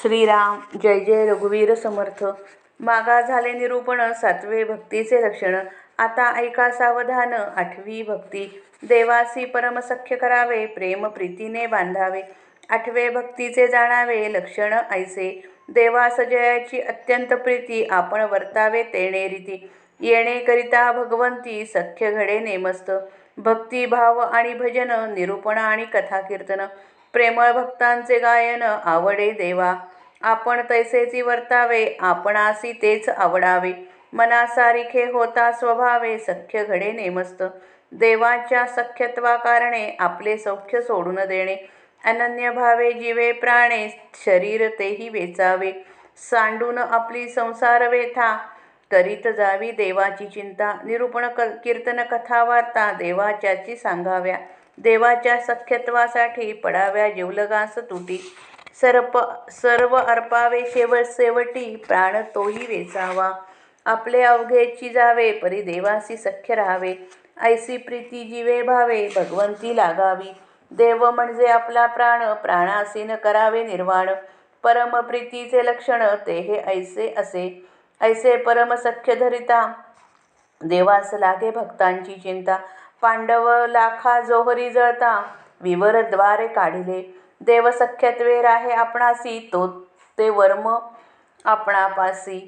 श्रीराम जय जय रघुवीर समर्थ. मागा झाले निरूपण 7वे भक्तीचे लक्षण. आता ऐका सावधान 8वी भक्ती. देवासी परमसख्य करावे, प्रेम प्रीतीने बांधावे. 8वे भक्तीचे जाणावे लक्षण ऐसे. देवास जयाची अत्यंत प्रीती, आपण वर्तावे तेणे रीती. येणे करिता भगवंती सख्य घडे नेमस्त. भक्ती भाव आणि भजन, निरूपण आणि कथा कीर्तन. प्रेमळ भक्तांचे गायन आवडे देवा. आपण तैसेची वर्तावे, आपणासी तेच आवडावे. मनासारिखे होता स्वभावे, सख्य घडे नेमस्त. देवाच्या सख्यत्वा कारणे आपले सौख्य सोडून देणे. अनन्य भावे जीवे प्राणे, शरीर तेही वेचावे. सांडून आपली संसार व्यथा, करीत जावी देवाची चिंता. निरूपण कीर्तन कथा वार्ता देवाच्याची सांगाव्या. देवाच्या सख्यत्वासाठी पडाव्या जिवलगास तुटी. सर्व अर्पावे शेवटी, प्राण तोही वेचावा. आपले अवघेची जावे, परी देवासी सख्य राहावे. ऐसी प्रीती जीवे भावे, भगवंती लागावी. देव म्हणजे आपला प्राण, प्राणासीन करावे निर्वाण. परम प्रीतीचे लक्षण ते हे ऐसे असे. ऐसे परम सख्य धरिता, देवास लागे भक्तांची चिंता. पांडव लाखा जोहरी जळता, विवर द्वारे काढिले. देव सख्यत्वे राहे आपणासी, तो ते वर्म आपणापासी.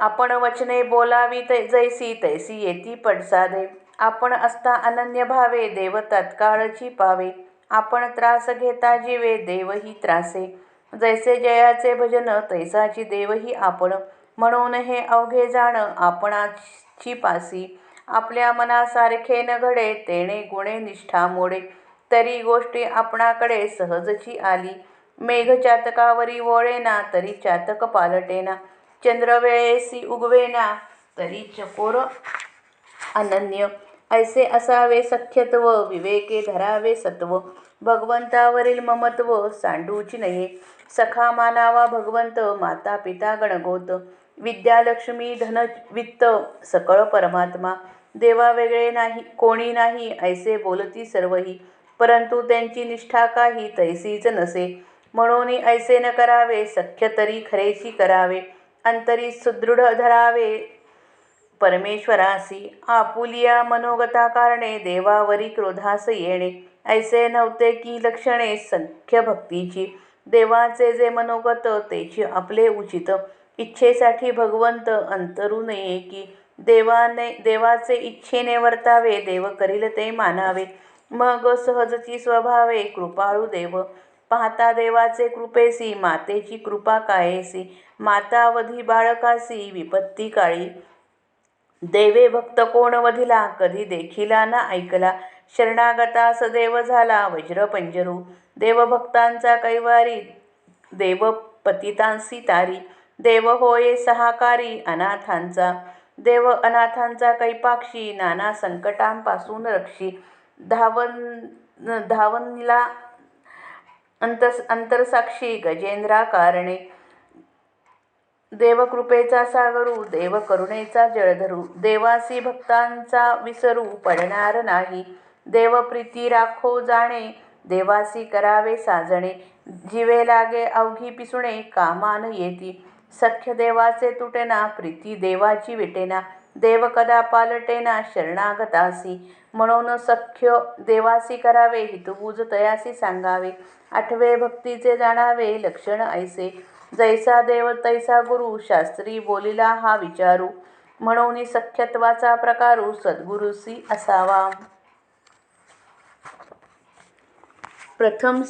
आपण वचने बोलावी जैसी, तैसी येती पडसादे. आपण असता अनन्य भावे, देव तत्काळची पावे. आपण त्रास घेता जीवे, देवही त्रासे. जैसे जयाचे भजन, तैसाची देवही आपण. म्हणून हे अवघे जाण आपणाची पासी. आपल्या मनासारखे न घडे, तेणे गुणे निष्ठा मोडे. तरी गोष्टी आपणाकडे सहजची आली. मेघ चातकावरी वळेना, तरी चातक पालटेना. चंद्र वेळेसी उगवेना, तरी चकोर अनन्य. ऐसे असावे सख्यत्व, विवेके धरावे सत्व. भगवंतावरील ममत्व, सांडूची नये. सखा मानावा भगवंत, माता पिता गणगोत. विद्या लक्ष्मी धन वित्त, सकळ परमात्मा. देवा वेगळे नाही कोणी नाही, ऐसे बोलती सर्वही. परंतु त्यांची निष्ठा काही तैसीच नसे. म्हणून ऐसे न करावे, सख्य तरी खरेची करावे. अंतरी सुदृढ धरावे परमेश्वरासी. आपुलिया मनोगता कारणे, देवावरी क्रोधास येणे. ऐसे नव्हते की लक्षणे सख्य भक्तीची. देवाचे जे मनोगत, तेची आपले उचित. इच्छेसाठी भगवंत अंतरू नये की. देवाचे इच्छेने वर्तावे, देव करील ते मानावे. मग सहजची स्वभावे, कृपाळू देव. पाहता देवाचे कृपेसी, मातेची कृपा कायेसी. माता वधी बाळकासी, विपत्ती काळी. देवे भक्त कोण वधिला, कधी देखिला ना ऐकला. शरणागतास देव झाला वज्र पंजरू. देव भक्तांचा कैवारी, देव पतितांसी तारी. देव होये सहाकारी अनाथांचा. देव अनाथांचा कैपाक्षी, नाना संकटांपासून रक्षी. धावनिला अंतरसाक्षी, गजेंद्रा कारणे. देव कृपेचा सागरू, देव करुणेचा जलधरू. देवासी भक्तांचा विसरू पडणार नाही. देव प्रीती राखो जाणे, देवासी करावे साजणे. जीवे लागे अवघी पिसुणे, कामान येती. सख्य देवाचे तुटेना, प्रीती देवाची विटेना. देव कदा पालटेना शरणागतासी. म्हणून सख्य देवासी करावे, हितबुज तयासी सांगावे. 8वे भक्तीचे जाणावे लक्षण ऐसे. जैसा देव तैसा गुरु, शास्त्री बोलिला हा विचारू. म्हणून सख्यत्वाचा प्रकारू, सद्गुरुसी असावा. प्रथम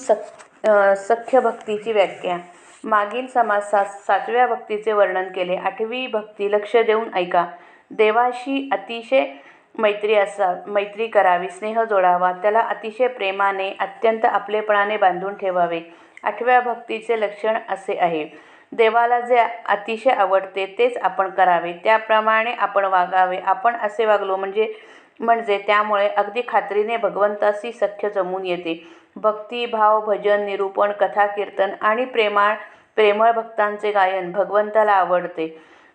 सख्य भक्तीची व्याख्या. मागील समासात 7व्या भक्तीचे वर्णन केले. 8वी भक्ती लक्ष देऊन ऐका. देवाशी अतिशय मैत्री करावी, स्नेह जोडावा. त्याला अतिशय प्रेमाने, अत्यंत आपलेपणाने बांधून ठेवावे. 8व्या भक्तीचे लक्षण असे आहे. देवाला जे अतिशय आवडते तेच आपण करावे, त्याप्रमाणे आपण वागावे. आपण असे वागलो म्हणजे त्यामुळे अगदी खात्रीने भगवंताशी सख्य जमून येते. भक्ती भाव भजन, निरूपण, कथा कीर्तन आणि प्रेमळ भक्तांचे गायन भगवंताला आवडते.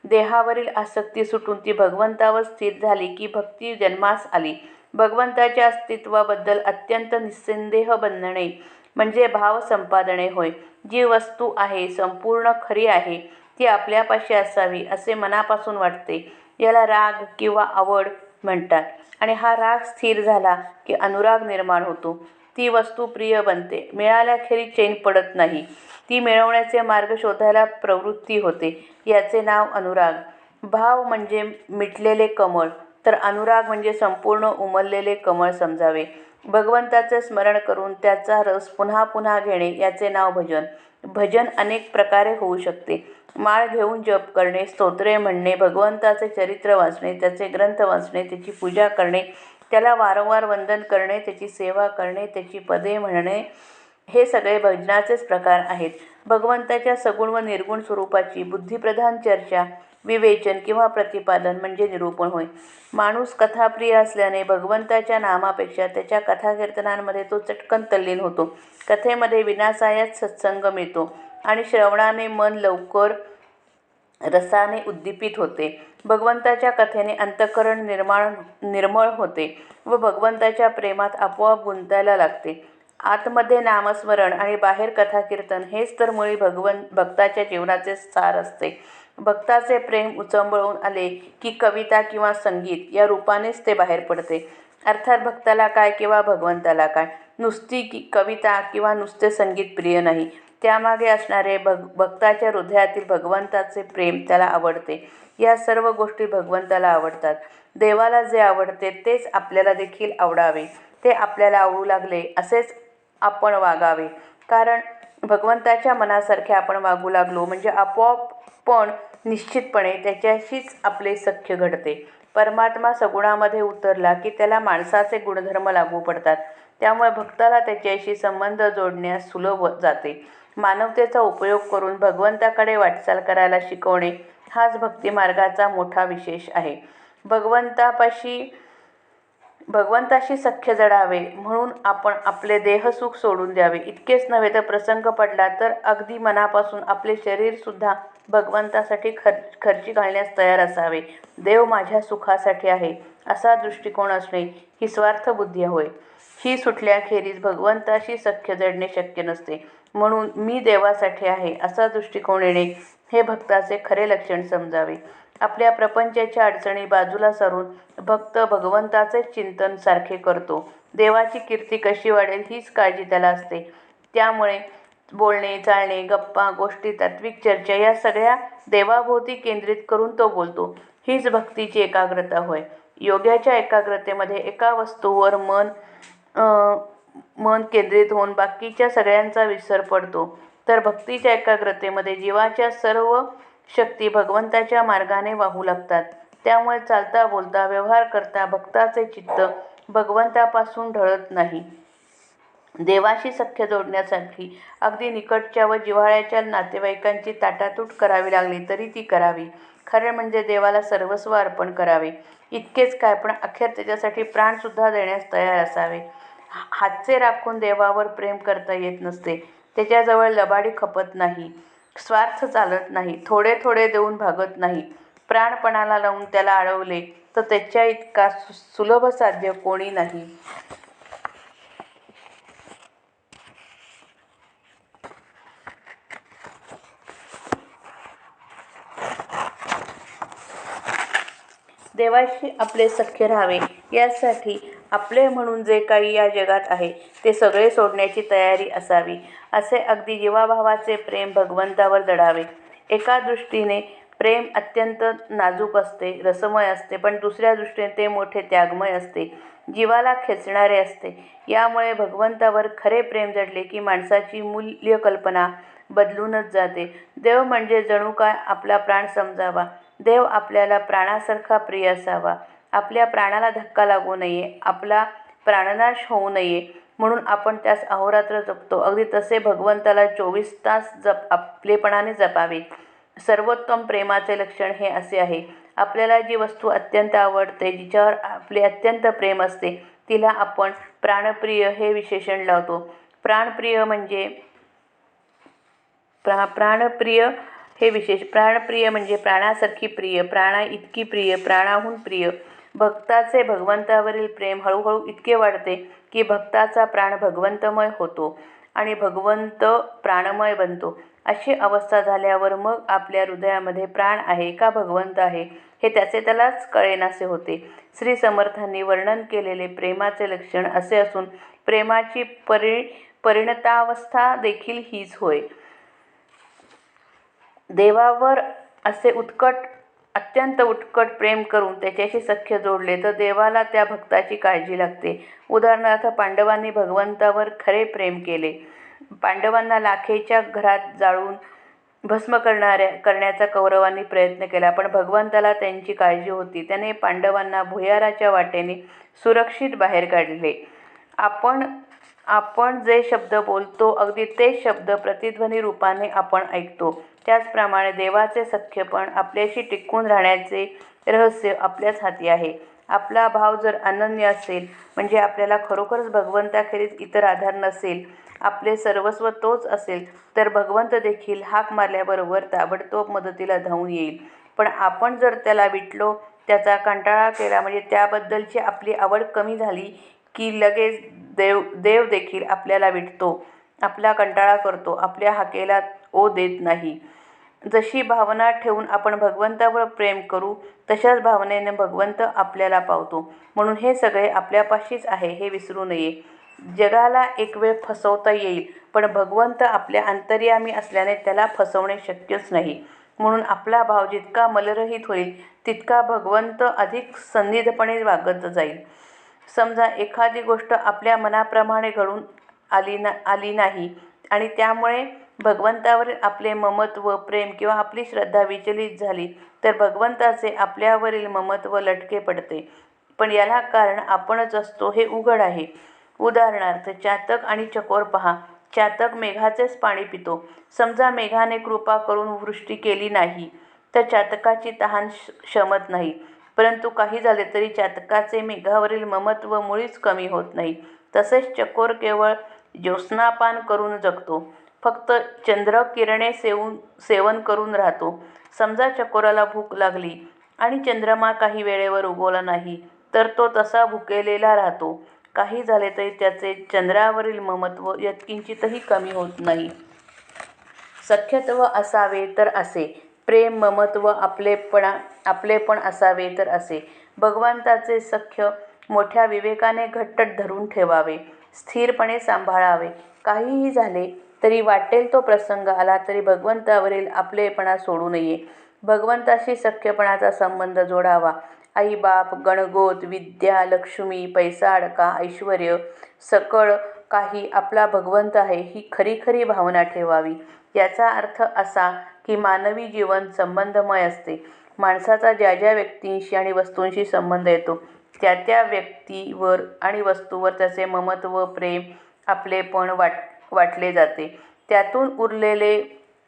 देहावरील आसक्ती सुटून ती भगवंतावर स्थिर झाली की भक्ती जन्मास आली. भगवंताच्या अस्तित्वाबद्दल अत्यंत निस्संदेह बनणे म्हणजे भाव संपादने होय. जी वस्तू आहे संपूर्ण खरी आहे ती आपल्यापाशी असावी असे मनापासून वाटते, याला राग किंवा आवड म्हणतात. आणि हा राग स्थिर झाला की अनुराग निर्माण होतो. ती वस्तू प्रिय बनते. मिळाल्याखेरीज चैन पडत नाही. ती मिळवण्याचे मार्ग शोधायला प्रवृत्ती होते. याचे नाव अनुराग. भाव म्हणजे मिटलेले कमळ, तर अनुराग म्हणजे संपूर्ण उमललेले कमळ समजावे. भगवंताचे स्मरण करून त्याचा रस पुन्हा पुन्हा घेणे याचे नाव भजन. भजन अनेक प्रकारे होऊ शकते. माळ घेऊन जप करणे, स्तोत्रे म्हणणे, भगवंताचे चरित्र वाचणे, त्याचे ग्रंथ वाचणे, त्याची पूजा करणे, त्याला वारंवार वंदन करणे, त्याची सेवा करणे, त्याची पदे म्हणणे, हे सगळे भजनाचेच प्रकार आहेत. भगवंताच्या सगुण व निर्गुण स्वरूपाची बुद्धिप्रधान चर्चा, विवेचन किंवा प्रतिपादन म्हणजे निरूपण होय. माणूस कथाप्रिय असल्याने भगवंताच्या नामापेक्षा त्याच्या कथाकीर्तनांमध्ये तो चटकन तल्लीन होतो. कथेमध्ये विनासायास सत्संग मिळतो आणि श्रवणाने मन लवकर रसाने उद्दीपित होते. भगवंताच्या कथेने अंतःकरण निर्मळ होते व भगवंताच्या प्रेमात आपोआप गुंतायला लागते. आतमध्ये नामस्मरण आणि बाहेर कथाकीर्तन हेच तर मुळी भक्ताच्या जीवनाचे सार असते. भक्ताचे प्रेम उचंबळून आले की कविता किंवा संगीत या रूपानेच ते बाहेर पडते. अर्थात भक्ताला काय किंवा भगवंताला काय, नुसती कविता किंवा नुसते संगीत प्रिय नाही. त्यामागे असणारे भक्ताच्या हृदयातील भगवंताचे प्रेम त्याला आवडते. या सर्व गोष्टी भगवंताला आवडतात. देवाला जे आवडते तेच आपल्याला देखील आवडावे. ते आपल्याला आवडू लागले असेच आपण वागावे. कारण भगवंताच्या मनासारखे आपण वागू लागलो म्हणजे आपोआप पण निश्चितपणे त्याच्याशीच आपले सख्य घडते. परमात्मा सगुणामध्ये उतरला की त्याला माणसाचे गुणधर्म लागू पडतात. त्यामुळे भक्ताला त्याच्याशी संबंध जोडण्यास सुलभ जाते. मानवतेचा उपयोग करून भगवंताकडे वाटचाल करायला शिकवणे हाच भक्तिमार्गाचा मोठा विशेष आहे. भगवंताशी सख्य जडावे म्हणून आपण आपले देहसुख सोडून द्यावे. इतकेच नव्हे तर प्रसंग पडला तर अगदी मनापासून आपले शरीरसुद्धा भगवंतासाठी खर्ची घालण्यास तयार असावे. देव माझ्या सुखासाठी आहे असा दृष्टिकोन असणे ही स्वार्थ बुद्धी होय. ही सुटल्याखेरीज भगवंताशी सख्य जडणे शक्य नसते. म्हणून मी देवासाठी आहे असा दृष्टिकोन येणे हे भक्ताचे खरे लक्षण समजावे. आपल्या प्रपंचाच्या अडचणी बाजूला सारून भक्त भगवंताचेच चिंतन सारखे करतो. देवाची कीर्ती कशी वाढेल हीच काळजी त्याला असते. त्यामुळे बोलणे, चालणे, गप्पा गोष्टी, तात्विक चर्चा या सगळ्या देवाभोवती केंद्रित करून तो बोलतो. हीच भक्तीची एकाग्रता होय. योग्याच्या एकाग्रतेमध्ये एका वस्तूवर मन केंद्रित होऊन बाकीच्या सगळ्यांचा विसर पडतो. तर भक्तीच्या एकाग्रतेमध्ये जीवाच्या सर्व शक्ती भगवंताच्या मार्गाने वाहू लागतात. त्यामुळे चालता बोलता व्यवहार करता भक्ताचे चित्त भगवंतापासून ढळत नाही. देवाशी सख्य जोडण्यासाठी अगदी निकटच्या व जिव्हाळ्याच्या नातेवाईकांची ताटातूट करावी लागली तरी ती करावी. खरे म्हणजे देवाला सर्वस्व अर्पण करावे. इतकेच काय पण अखेर त्याच्यासाठी प्राणसुद्धा देण्यास तयार असावे. हातचे राखून देवावर प्रेम करता येत नसते. त्याच्याजवळ लबाडी खपत नाही, स्वार्थ चालत नाही, थोडे थोडे देऊन भागत नाही. प्राणपणाला लावून त्याला अडवले तर त्याच्या इतका सुलभ साध्य कोणी नाही. देवाशी आपले सख्य राहावे यासाठी आपले म्हणून जे काही या जगात आहे ते सगळे सोडण्याची तयारी असावी. असे अगदी जीवाभावाचे प्रेम भगवंतावर दडावे. एका दृष्टीने प्रेम अत्यंत नाजूक असते, रसमय असते, पण दुसऱ्या दृष्टीने ते मोठे त्यागमय असते, जीवाला खेचणारे असते. यामुळे भगवंतावर खरे प्रेम जडले की माणसाची मूल्यकल्पना बदलूनच जाते. देव म्हणजे जणू काय आपला प्राण समजावा. देव आपल्याला प्राणासारखा प्रिय असावा. आपल्या प्राणाला धक्का लागू नये, आपला प्राणनाश होऊ नये म्हणून आपण त्यास अहोरात्र जपतो. अगदी तसे भगवंताला 24 तास आपलेपणाने जपावे. सर्वोत्तम प्रेमाचे लक्षण हे असे आहे. आपल्याला जी वस्तू अत्यंत आवडते, जिच्यावर आपले अत्यंत प्रेम असते, तिला आपण प्राणप्रिय हे विशेषण लावतो. प्राणप्रिय म्हणजे प्राणासारखी प्रिय, प्राणा इतकी प्रिय, प्राणाहून प्रिय. भक्ताचे भगवंतावरील प्रेम हळूहळू इतके वाढते की भक्ताचा प्राण भगवंतमय होतो आणि भगवंत प्राणमय बनतो. अशी अवस्था झाल्यावर मग आपल्या हृदयामध्ये प्राण आहे का भगवंत आहे हे त्यालाच कळेनासे होते. श्री समर्थांनी वर्णन केलेले प्रेमाचे लक्षण असे असून प्रेमाची परिणतावस्था देखील हीच होय. देवावर असे अत्यंत उत्कट प्रेम करून त्याच्याशी सख्य जोडले तर देवाला त्या भक्ताची काळजी लागते. उदाहरणार्थ पांडवांनी भगवंतावर खरे प्रेम केले. पांडवांना लाखेच्या घरात जाळून भस्म करण्याचा कौरवांनी प्रयत्न केला, पण भगवंताला त्यांची काळजी होती. त्याने पांडवांना भुयाराच्या वाटेने सुरक्षित बाहेर काढले. आपण जे शब्द बोलतो अगदी तेच शब्द प्रतिध्वनी रूपाने आपण ऐकतो. त्याचप्रमाणे देवाचे सख्यपण आपल्याशी टिकून राहण्याचे रहस्य आपल्याच हाती आहे. आपला भाव जर अनन्य असेल, म्हणजे आपल्याला खरोखरच भगवंताखेरीज इतर आधार नसेल, आपले सर्वस्व तोच असेल, तर भगवंत देखील हाक मारल्याबरोबर ताबडतोब मदतीला धावून येईल. पण आपण जर त्याला विटलो, त्याचा कंटाळा केला, म्हणजे त्याबद्दलची आपली आवड कमी झाली की लगेच देव देखील आपल्याला विटतो, आपला कंटाळा करतो, आपल्या हाकेला ओ देत नाही. जशी भावना ठेवून आपण भगवंतावर प्रेम करू तशाच भावनेने भगवंत आपल्याला पावतो. म्हणून हे सगळे आपल्यापाशीच आहे हे विसरू नये. जगाला एक वेळ फसवता येईल, पण भगवंत आपल्या अंतर्यामी असल्याने त्याला फसवणे शक्यच नाही. म्हणून आपला भाव जितका मलरहित होईल तितका भगवंत अधिक सन्निधपणे वागत जाईल. समजा एखादी गोष्ट आपल्या मनाप्रमाणे घडून आली नाही आणि त्यामुळे भगवंतावरील आपले ममत्व, प्रेम किंवा आपली श्रद्धा विचलित झाली, तर भगवंताचे आपल्यावरील ममत्व लटके पडते. पण याला कारण आपणच असतो हे उघड आहे. उदाहरणार्थ चातक आणि चकोर पहा. चातक मेघाचेच पाणी पितो. समजा मेघाने कृपा करून वृष्टी केली नाही तर चातकाची तहान शमत नाही. परंतु काही झाले तरी चातकाचे मेघावरील ममत्व मुळीच कमी होत नाही. तसेच चकोर केवळ ज्योत्स्नापान करून जगतो, फक्त चंद्रकिरणे सेवन करून राहतो. समजा चकोराला भूक लागली आणि चंद्रमा काही वेळेवर उगवला नाही तर तो तसा भुकेलेला राहतो. काही झाले तरी त्याचे चंद्रावरील ममत्व यत्किंचितही कमी होत नाही. सख्यत्व असावे तर असे, प्रेम, ममत्व, आपलेपण असावे तर असे. भगवंताचे सख्य मोठ्या विवेकाने घट्ट धरून ठेवावे, स्थिरपणे सांभाळावे. काहीही झाले तरी, वाटेल तो प्रसंग आला तरी भगवंतावरील आपलेपणा सोडू नये. भगवंताशी सख्यपणाचा संबंध जोडावा. आई बाप, गणगोत, विद्या, लक्ष्मी, पैसा अडका, ऐश्वर्य, सकळ काही आपला भगवंत आहे ही खरी भावना ठेवावी. याचा अर्थ असा की मानवी जीवन संबंधमय असते. माणसाचा ज्या व्यक्तींशी आणि वस्तूंशी संबंध येतो त्या व्यक्तीवर आणि वस्तूवर त्याचे ममत्व, प्रेम, आपलेपण वाटले जाते. त्यातून उरलेले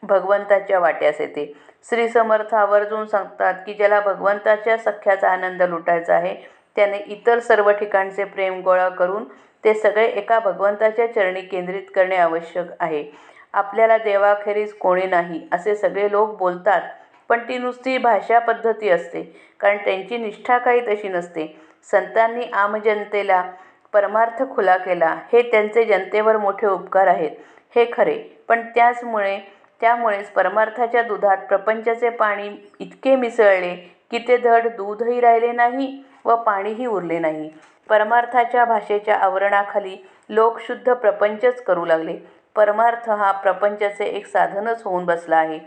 भगवंताच्या वाट्यास येते. श्री समर्थ आवर्जून सांगतात की ज्याला भगवंताच्या सख्याचा आनंद लुटायचा आहे त्याने इतर सर्व ठिकाणचे प्रेम गोळा करून ते सगळे एका भगवंताच्या चरणी केंद्रित करणे आवश्यक आहे. आपल्याला देवाखेरीज कोणी नाही असे सगळे लोक बोलतात, पण ती नुसती भाषा पद्धती असते, कारण त्यांची निष्ठा काही तशी नसते. संतांनी आमजनतेला परमार्थ खुला केला हे त्यांचे जनतेवर मोठे उपकार आहेत हे खरे, पण त्यामुळेच परमार्थाच्या दुधात प्रपंचाचे पाणी इतके मिसळले की ते धड दूधही राहिले नाही व पाणीही उरले नाही. परमार्थाच्या भाषेच्या आवरणाखाली लोक शुद्ध प्रपंचच करू लागले. परमार्थ हा प्रपंचाचे एक साधनच होऊन बसला आहे.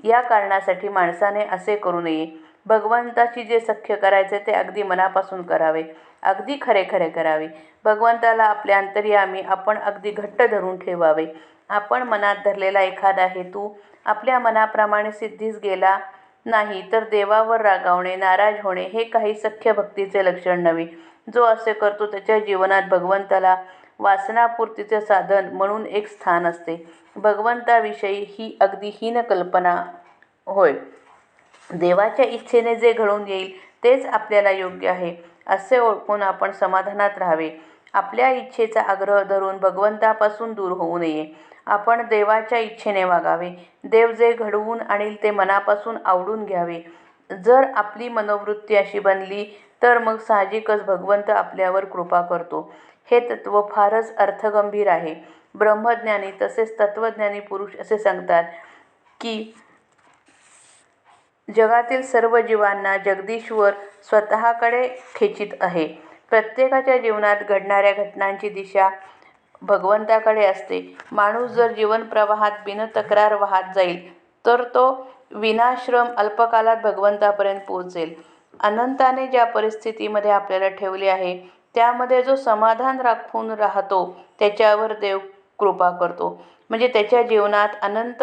या कारणासाठी माणसाने असे करू नये. भगवंताची जे सख्य करायचे ते अगदी मनापासून करावे, अगदी खरे करावे. भगवंताला आपल्या अंतर्यामी आपण अगदी घट्ट धरून ठेवावे. आपण मनात धरलेला एखादा हेतू आपल्या मनाप्रमाणे सिद्धीस गेला नाही तर देवावर रागावणे, नाराज होणे हे काही सख्य भक्तीचे लक्षण नव्हे. जो असे करतो त्याच्या जीवनात भगवंताला वासनापूर्तीचे साधन म्हणून एक स्थान असते. भगवंताविषयी ही अगदी हीन कल्पना होय. देवाच्या इच्छेने जे घडून येईल तेच आपल्याला योग्य आहे असे ओळखून आपण समाधानात राहावे. आपल्या इच्छेचा आग्रह धरून भगवंतापासून दूर होऊ नये. आपण देवाच्या इच्छेने वागावे. देव जे घडवून आणील ते मनापासून आवडून घ्यावे. जर आपली मनोवृत्ती अशी बनली तर मग साहजिकच भगवंत आपल्यावर कृपा करतो. हे तत्त्व फारच अर्थगंभीर आहे. ब्रह्मज्ञानी तसेच तत्वज्ञानी पुरुष असे सांगतात की जगातील सर्व जीवांना जगदीश्वर स्वतःकडे खेचित आहे. प्रत्येकाच्या जीवनात घडणाऱ्या घटनांची दिशा भगवंताकडे असते. माणूस जर जीवनप्रवाहात बिनतक्रार वाहत जाईल तर तो विनाश्रम अल्पकालात भगवंतापर्यंत पोहोचेल. अनंताने ज्या परिस्थितीमध्ये आपल्याला ठेवले आहे त्यामध्ये जो समाधान राखून राहतो त्याच्यावर देव कृपा करतो. म्हणजे त्याच्या जीवनात अनंत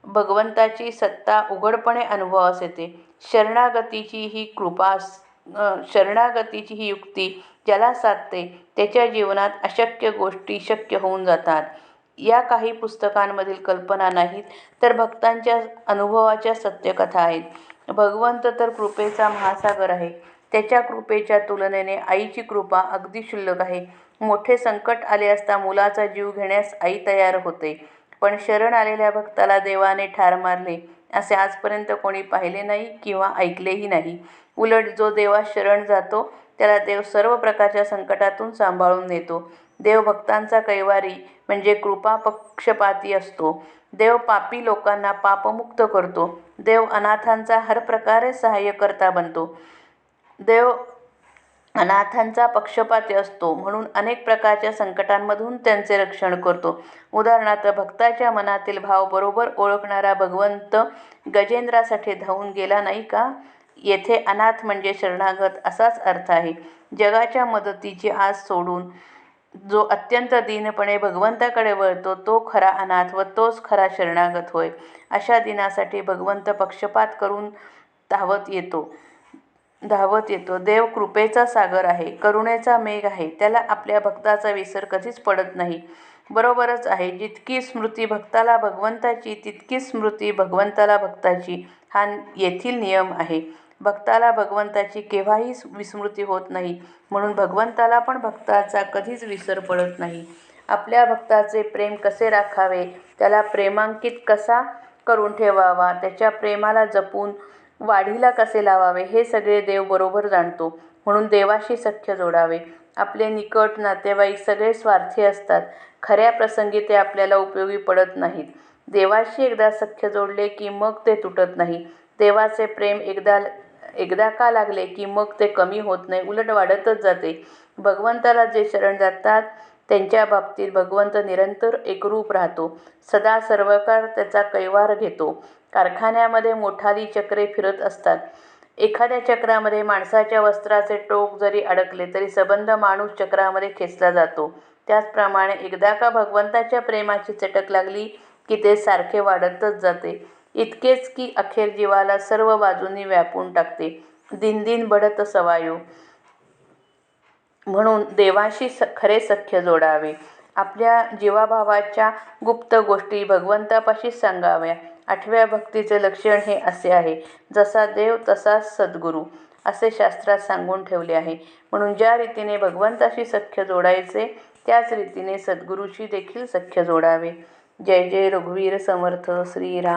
भगवंताची सत्ता उघडपणे अनुभवास येते. शरणागतीची ही युक्ती ज्याला साधते त्याच्या जीवनात अशक्य गोष्टी शक्य होऊन जातात. या काही पुस्तकांमधील कल्पना नाहीत तर भक्तांच्या अनुभवाच्या सत्यकथा आहेत. भगवंत तर कृपेचा महासागर आहे. त्याच्या कृपेच्या तुलनेने आईची कृपा अगदी क्षुल्लक आहे. मोठे संकट आले असता मुलाचा जीव घेण्यास आई तयार होते, पण शरण आलेल्या भक्ताला देवाने ठार मारले असे आजपर्यंत कोणी पाहिले नाही किंवा ऐकलेही नाही. उलट जो देवास शरण जातो त्याला देव सर्व प्रकारच्या संकटातून सांभाळून नेतो. देव भक्तांचा कैवारी म्हणजे कृपा पक्षपाती असतो. देव पापी लोकांना पापमुक्त करतो. देव अनाथांचा हर प्रकारे सहाय्यकर्ता बनतो. देव अनाथांचा पक्षपाती असतो म्हणून अनेक प्रकारच्या संकटांमधून त्यांचे रक्षण करतो. उदाहरणार्थ भक्ताच्या मनातील भाव बरोबर ओळखणारा भगवंत गजेंद्रासाठी धावून गेला नाही का? येथे अनाथ म्हणजे शरणागत असाच अर्थ आहे. जगाच्या मदतीची आस सोडून जो अत्यंत दीनपणे भगवंताकडे वळतो तो खरा अनाथ व तोच खरा शरणागत होय. अशा दीनासाठी भगवंत पक्षपात करून धावत येतो. देव कृपेचा सागर आहे, करुणेचा मेघ आहे. त्याला आपल्या भक्ताचा विसर कधीच पडत नाही. बरोबरच आहे. जितकी स्मृती भक्ताला भगवंताची तितकीच स्मृती भगवंताला भक्ताची हा येथील नियम आहे. भक्ताला भगवंताची केव्हाही विस्मृती होत नाही म्हणून भगवंताला पण भक्ताचा कधीच विसर पडत नाही. आपल्या भक्ताचे प्रेम कसे राखावे, त्याला प्रेमांकित कसा करून ठेवावा, त्याच्या प्रेमाला जपून वाढीला कसे लावावे हे सगळे देव बरोबर जाणतो. म्हणून देवाशी सख्य जोडावे. आपले निकट नातेवाईक सगळे स्वार्थी असतात. खऱ्या प्रसंगी ते आपल्याला उपयोगी पडत नाहीत. देवाशी एकदा सख्य जोडले की मग ते तुटत नाही. देवाचे प्रेम एकदा का लागले की मग ते कमी होत नाही, उलट वाढतच जाते. भगवंताला जे शरण जातात त्यांच्या बाबतीत भगवंत निरंतर एकरूप राहतो. सदा सर्वकाळ त्याचा कैवार घेतो. कारखान्यामध्ये मोठाली चक्रे फिरत असतात. एखाद्या चक्रामध्ये माणसाच्या वस्त्राचे टोक जरी अडकले तरी सबंध माणूस चक्रामध्ये खेचला जातो. त्याचप्रमाणे एकदा का भगवंताच्या प्रेमाची चटक लागली की ते सारखे वाढतच जाते. इतकेच की अखेर जीवाला सर्व बाजूंनी व्यापून टाकते. दिन दिन बढत सवायो. म्हणून देवाशी खरे सख्य जोडावे. आपल्या जीवाभावाच्या गुप्त गोष्टी भगवंतापाशीच सांगाव्या. 8व्या भक्तीचे लक्षण हे असे आहे. जसा देव तसाच सद्गुरू असे शास्त्रात सांगून ठेवले आहे. म्हणून ज्या रीतीने भगवंताशी सख्य जोडायचे त्याच रीतीने सद्गुरूशी देखील सख्य जोडावे. जय जय रघुवीर समर्थ श्रीराम.